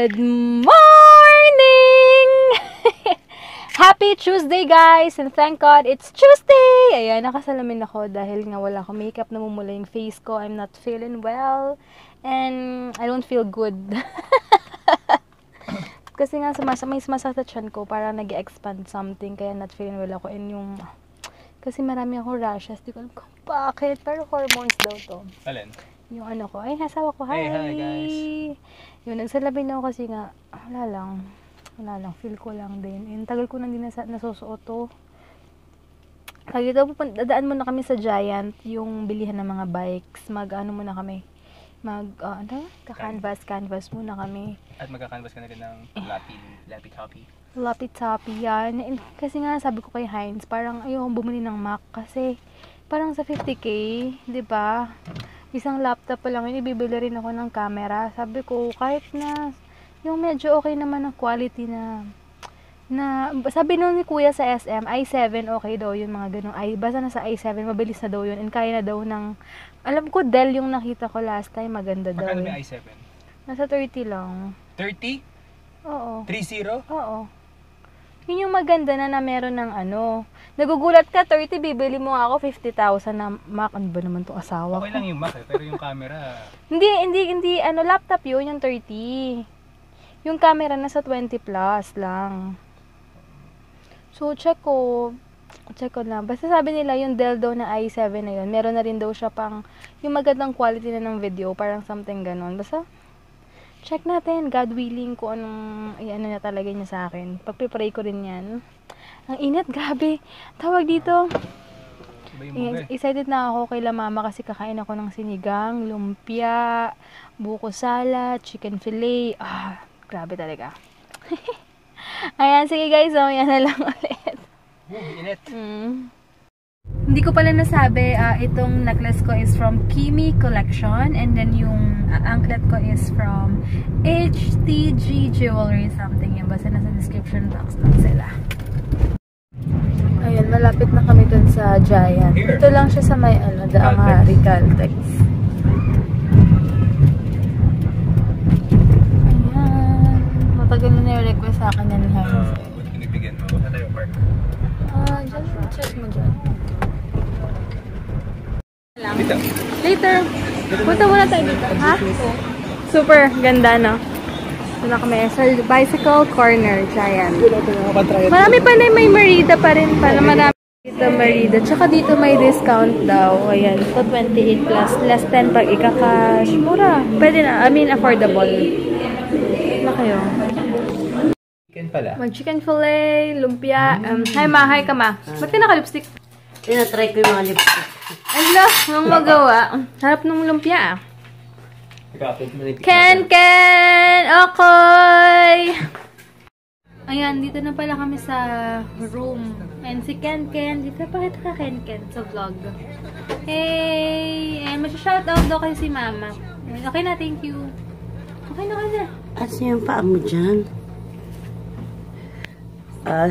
Good morning! Happy Tuesday, guys! And thank God, it's Tuesday! Ayan, nakasalamin ako dahil nga wala akong makeup, namumula yung face ko. I'm not feeling well. And I don't feel good. Kasi nga, may sumasakit tiyan ko, parang nag-expand something, kaya not feeling well ako. And yung, kasi marami akong rashes. Di ko alam kung bakit, pero hormones daw to. Alin? Yung ano ko, ay, nasawa ko, hi! Hey, hi guys! Yun, nagsalamin ako kasi nga, wala lang, feel ko lang din. And tagal ko nang din nasusuot to. Lagi daw, dadaan muna kami sa Giant, yung bilihan ng mga bikes. Mag-ano muna kami, canvas muna kami. At magka-canvas ka na rin ng lapit Toppy, yan. And, kasi nga, sabi ko kay Heinz, parang ayokong bumili ng Mac kasi parang sa 50k, di ba? Isang laptop pa lang yun, ibibili rin ako ng camera. Sabi ko, kahit na yung medyo okay naman ang quality na sabi nun ni Kuya sa SM, i7 okay daw yun, mga ganun. Basta na sa i7, mabilis na daw yun. And kaya na daw ng, alam ko, Dell yung nakita ko last time, maganda daw. Magkano may i7? Nasa 30 lang. 30? Oo. 30? Oo. Yun yung maganda na meron ng ano. Nagugulat ka, 30, bibili mo ako 50,000 na Mac. Ano ba naman itong asawa ko? Okay lang yung Mac pero yung camera... Hindi, laptop yun, yung 30. Yung camera nasa 20 plus lang. So, check ko na. Basta sabi nila, yung Dell daw na i7 na yun, meron na rin daw siya pang, yung magandang quality na ng video, parang something ganon. Basta, check natin, God willing, kung anong, ano na talaga niya sa akin. Pagpipray ko rin yan. Ang init, grabe. Tawag dito. Excited na ako kay La Mama kasi kakain ako ng sinigang, lumpia, buko salad, chicken fillet. Grabe talaga. Ayan, sige guys, yan na lang ulit. Init. Hindi ko pala nasabi, itong necklace ko is from Kimi Collection, and then yung anklet ko is from HTG Jewelry something. Yung basta nasa description box lang sila. Ayan, malapit na kami dun sa Giant. Ito lang siya sa may Daang Hari, Caltex. Ayan. Matagal na yung request sa akin yan, Heinz. Binibigyan mo. Baka tayo park. Dyan, check mo dyan. Dito. Later. Punta muna tayo dito. Ha? Super ganda, no? Ito na kami sa bicycle corner, Giant. Marami pa na may Merida pa rin. Marami dito Merida. Tsaka dito may discount daw. Ayan. Ito 28 plus. Less 10 pag ika-cash. Mura. Pwede na. I mean, affordable. Na kayo. Chicken pala. Mag-chicken fillet, lumpia. Hi ma, hi ka ma. Ba't ka naka-lipstick? Tinatry ko yung mga lipstick. Ala, nang magawa. Harap ng lumpia. Ken! Okay! Ayan, dito na pala kami sa room. And si Ken, dito pakita ka Ken sa vlog. Hey! And masya-shoutout daw kayo si Mama. Okay na, thank you. Okay na. Asa yung paa mo dyan?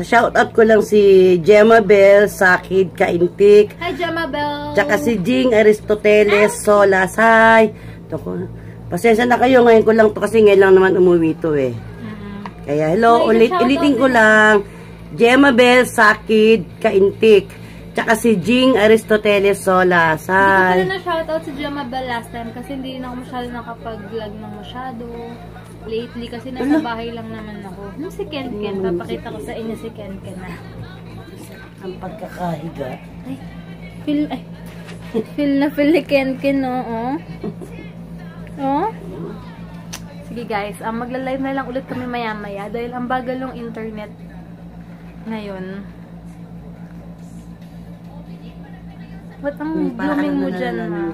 Shoutout ko lang si Gemma Bell, Sakid Kaintik. Hi, Gemma Bell. Tsaka si Jing Aristoteles Solas. Hi. Pasensya na kayo, ngayon ko lang to kasi ngayon lang naman umuwi to eh. Kaya hello, ulitin ko lang. Gemma Bell, Sakid Kaintik. Tsaka si Jing Aristoteles Solas. Hi. Hindi ko pala na-shoutout si Gemma Bell last time kasi hindi na ako masyado nakapag-vlog ng masyado. Lately, kasi nasa bahay lang naman ako. Si Ken, papakita ko sa inyo si Ken na. Ang pagkakahiga. Feel ni Ken, no? Oh? Sige guys, magla-live na lang ulit kami maya-maya dahil ang bagal ng internet ngayon. Ba't ang blooming mo dyan, ma?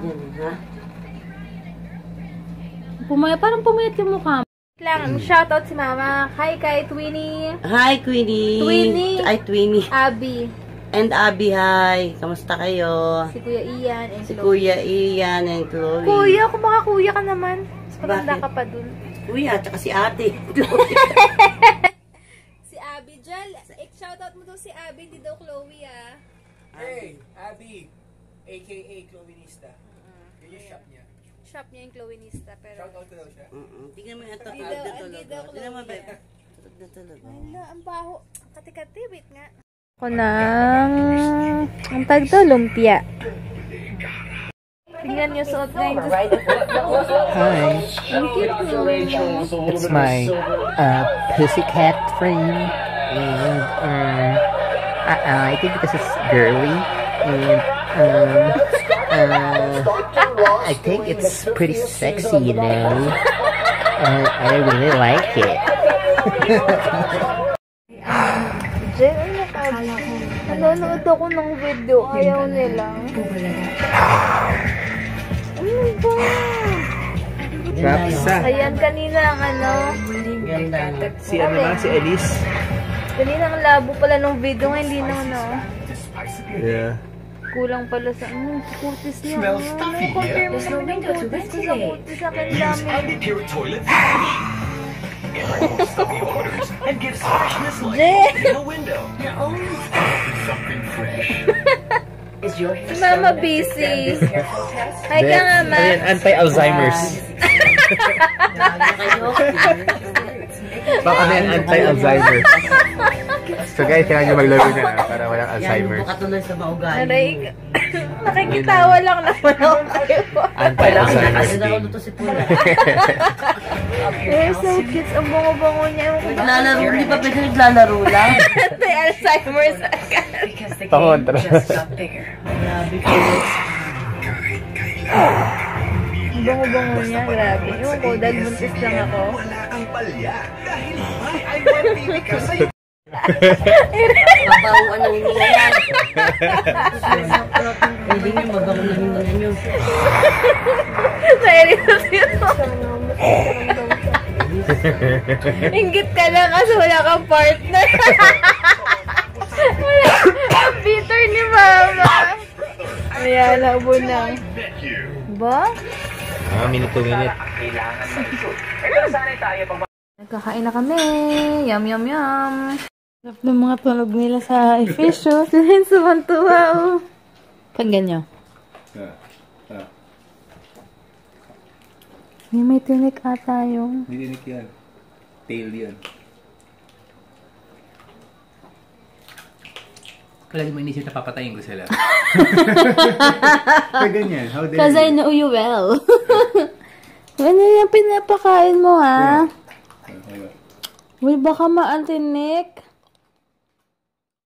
Parang pumayat yung mukha mo. Lang, shoutout si Mama. Hi kay Twinnie. Hi, Queenie. Twinnie. Ay, Twinnie. Abby. And Abby, hi. Kamusta kayo? Si Kuya Ian and Si Chloe. Kuya Ian and Chloe. Kuya, kung baka kuya ka naman. Mas maganda ka pa dun. Kuya, tsaka si ate. Si Abby, Jal. Shoutout mo daw si Abby, hindi daw Chloe, Hey, Abby. A.K.A. Chloe Nista. Yun yung shop niya. shop niya yung Chloenista, pero... Shoutout ko daw siya. Tingnan mo yung Hindi daw, hindi daw Tingnan mo, Chloe. babe. Tutog na talaga. Wala, ang baho. Kati-kati, wait nga. Ako ng... Ang tag to, lumpia. Tingnan niyo suot na yung Hi, Ang cute mo. it's my pussycat friend, and I think this is girly, and I think it's pretty sexy, you know. I really like it. Jen, nanonood ako ng video. Ayaw nila. Ano ba? Rapsa. Ayan, kanina ang ano. Ganda. Si ano ba? Si Elise? Kanina ang labo pala ng video. Ngayon, hindi na ano. Yeah. Kulang pala sa kutis niya. Smells stuffy. Confirm mo naman yung kutis ko sa kutis. Sa akin dami. Pure toilet stuffy odors and gives freshness like Jen! in a window. Something fresh. Si Mama busy. Hi ka nga, Ma. Ayan, anti-Alzheimer's. Baka na yan, anti-Alzheimer's. So guys, kailangan nyo maglaro na para walang Alzheimer's. Yan, katuloy sa maugali. Aray, nakikitawa lang naman ako kayo. Anti-Alzheimer's Kasi game. to si Pula. They're so cute. Ang bango-bango niya. Ewan ko ba? Naglalaro, di ba pwede naglalaro lang? Anti-Alzheimer's agad. Pangontra. Grabe ko. Ang bango-bango niya. Grabe. Ewan ko, dahil buntis lang ako. Wala kang palya dahil ay mantinig ka sa'yo. Mabawaan ng hininga yan. Pwede nyo mabaw ng hininga nyo. Nairis yun. Inggit ka lang kasi wala kang partner. Ang bitter ni Mama. Ayan, labo na. Ba? Minute to minute. Nagkakain na kami. Yum, yum, yum. Sarap ng mga tunog nila sa fish, oh. Sinahin sa mantuwa, oh. Pagyan nyo. May tinik ata yung... Hindi dinik yan. Tail yan. Kala di mo inisip na papatayin ko sila. Pag ganyan, how dare Because I know you well. Ano yung pinapakain mo, ha? Uy, baka maantinik.